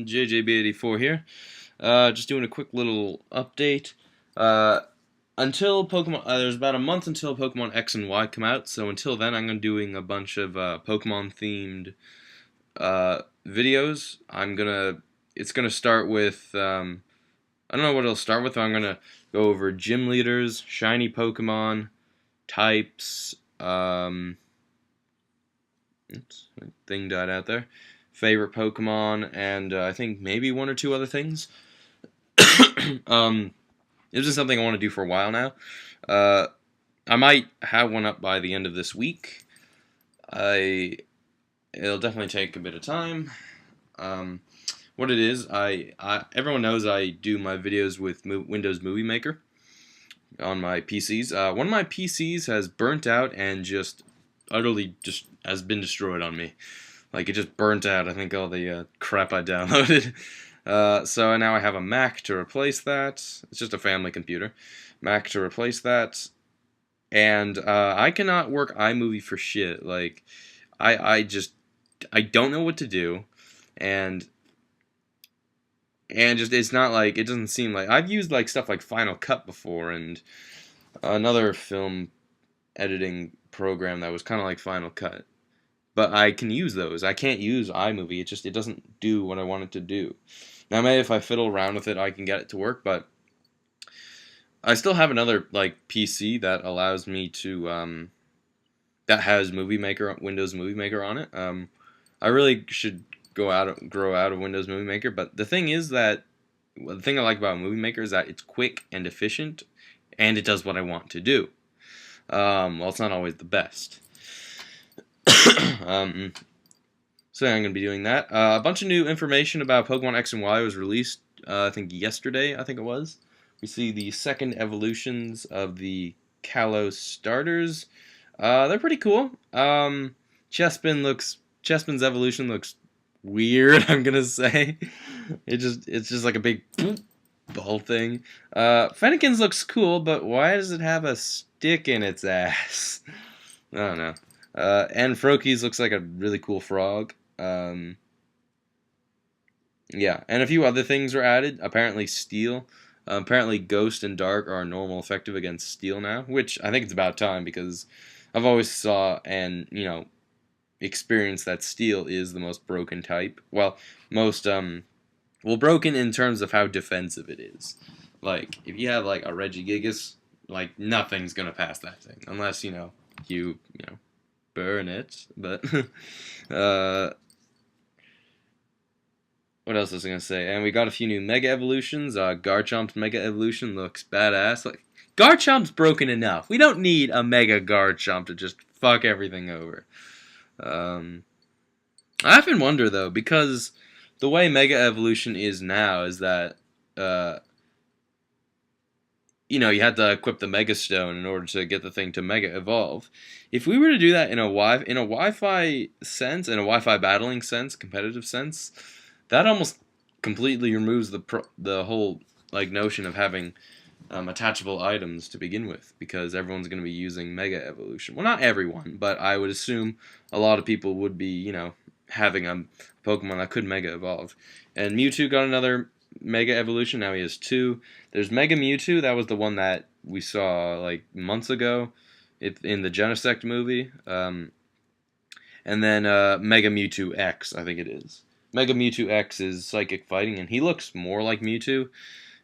JJB84 here. Just doing a quick little update. Until Pokemon, there's about a month until Pokemon X and Y come out. So until then, I'm gonna doing a bunch of Pokemon themed videos. It's gonna start with I don't know what it'll start with. I'm gonna go over gym leaders, shiny Pokemon, types. Oops, my thing died out there. Favorite Pokemon, and I think maybe one or two other things. This is something I want to do for a while now. I might have one up by the end of this week. It'll definitely take a bit of time. What it is, everyone knows I do my videos with Windows Movie Maker on my PCs. One of my PCs has burnt out and just utterly just has been destroyed on me. Like, it just burnt out, I think, all the crap I downloaded. So now I have a Mac to replace that. It's just a family computer. Mac to replace that. And I cannot work iMovie for shit. Like, I don't know what to do. And just, it's not like, it doesn't seem like, I've used like stuff like Final Cut before and another film editing program that was kind of like Final Cut. But I can use those. I can't use iMovie. It doesn't do what I want it to do. Now, maybe if I fiddle around with it, I can get it to work. But I still have another like PC that allows me to that has Windows Movie Maker on it. I really should grow out of Windows Movie Maker. But the thing is that the thing I like about Movie Maker is that it's quick and efficient, and it does what I want to do. Well, it's not always the best. So yeah, I'm going to be doing that. A bunch of new information about Pokemon X and Y was released, I think yesterday, I think it was. We see the second evolutions of the Kalos starters. They're pretty cool. Chespin's evolution looks weird, I'm going to say. It's just like a big ball thing. Fennekin's looks cool, but why does it have a stick in its ass? I don't know. And Froakies looks like a really cool frog. Yeah, and a few other things were added. Apparently Steel. Apparently Ghost and Dark are normal effective against Steel now, which I think it's about time because I've always saw and, experienced that Steel is the most broken type. Well, broken in terms of how defensive it is. Like, if you have, like, a Regigigas, like, nothing's gonna pass that thing. Unless, you burn it, but what else was I gonna say? And we got a few new Mega Evolutions. Garchomp's Mega Evolution looks badass. Like, Garchomp's broken enough. We don't need a Mega Garchomp to just fuck everything over. I often wonder though, because the way Mega Evolution is now is that you had to equip the Mega Stone in order to get the thing to Mega Evolve. If we were to do that in a Wi-Fi sense, in a Wi-Fi battling sense, competitive sense, that almost completely removes the whole notion of having attachable items to begin with, because everyone's going to be using Mega Evolution. Well, not everyone, but I would assume a lot of people would be, having a Pokemon that could Mega Evolve. And Mewtwo got another Mega Evolution. Now he has two. There's Mega Mewtwo. That was the one that we saw like months ago in the Genesect movie. And then Mega Mewtwo X, I think it is. Mega Mewtwo X is Psychic Fighting, and he looks more like Mewtwo,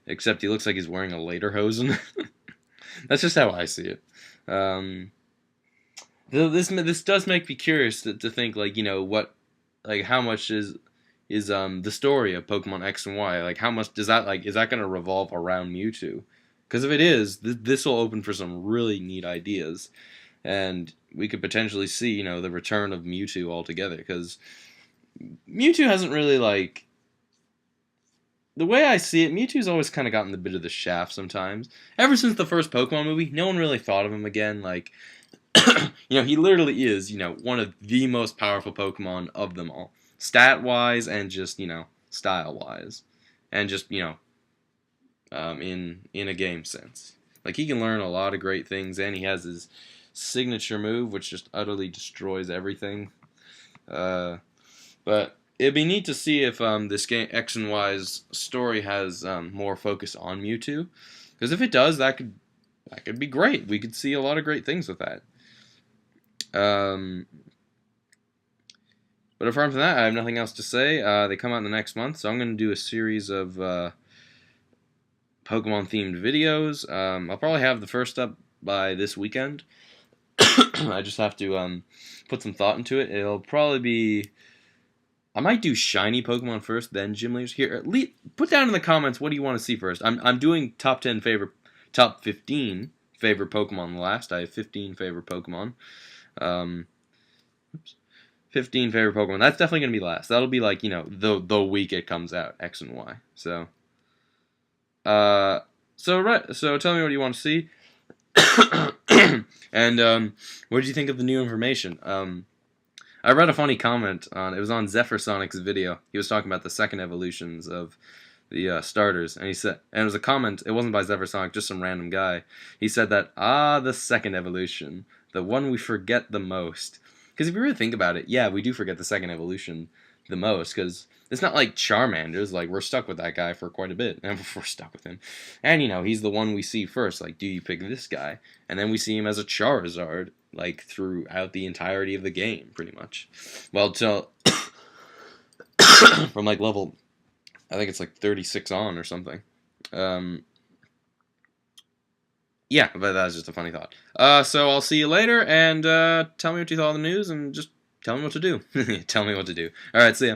except he looks like he's wearing a Lederhosen. That's just how I see it. This does make me curious to think, how much is the story of Pokemon X and Y? Like, how much does that, is that going to revolve around Mewtwo? Because if it is, this will open for some really neat ideas, and we could potentially see, the return of Mewtwo altogether, because Mewtwo hasn't really, the way I see it, Mewtwo's always kind of gotten the bit of the shaft sometimes. Ever since the first Pokemon movie, no one really thought of him again, he literally is, one of the most powerful Pokemon of them all. Stat-wise and just, style-wise. And just, in a game sense. Like, he can learn a lot of great things, and he has his signature move, which just utterly destroys everything. But it'd be neat to see if this game X and Y's story has more focus on Mewtwo, because if it does, that could be great. We could see a lot of great things with that. But apart from that, I have nothing else to say. They come out in the next month, so I'm going to do a series of Pokemon-themed videos. I'll probably have the first up by this weekend. I just have to put some thought into it. It'll probably be... I might do shiny Pokemon first, then gym leaders. Here, at least put down in the comments what do you want to see first. I'm doing top 15 favorite Pokemon last. I have 15 favorite Pokemon. 15 favorite Pokemon. That's definitely gonna be last. That'll be like, the week it comes out, X and Y. So so tell me what you want to see. And what did you think of the new information? I read a funny comment it was on Zephyr Sonic's video. He was talking about the second evolutions of the starters, and he said, and it was a comment. It wasn't by Zephyr Sonic, just some random guy. He said that the second evolution, the one we forget the most. Because if you really think about it, yeah, we do forget the second evolution the most, because it's not like Charmander's, like, we're stuck with that guy for quite a bit, and we're stuck with him. And, he's the one we see first, like, do you pick this guy? And then we see him as a Charizard, like, throughout the entirety of the game, pretty much. Well, till, from, like, level, I think it's, like, 36 on or something. Yeah, but that's just a funny thought. So I'll see you later, and tell me what you thought of the news, and just tell me what to do. Tell me what to do. Alright, see ya.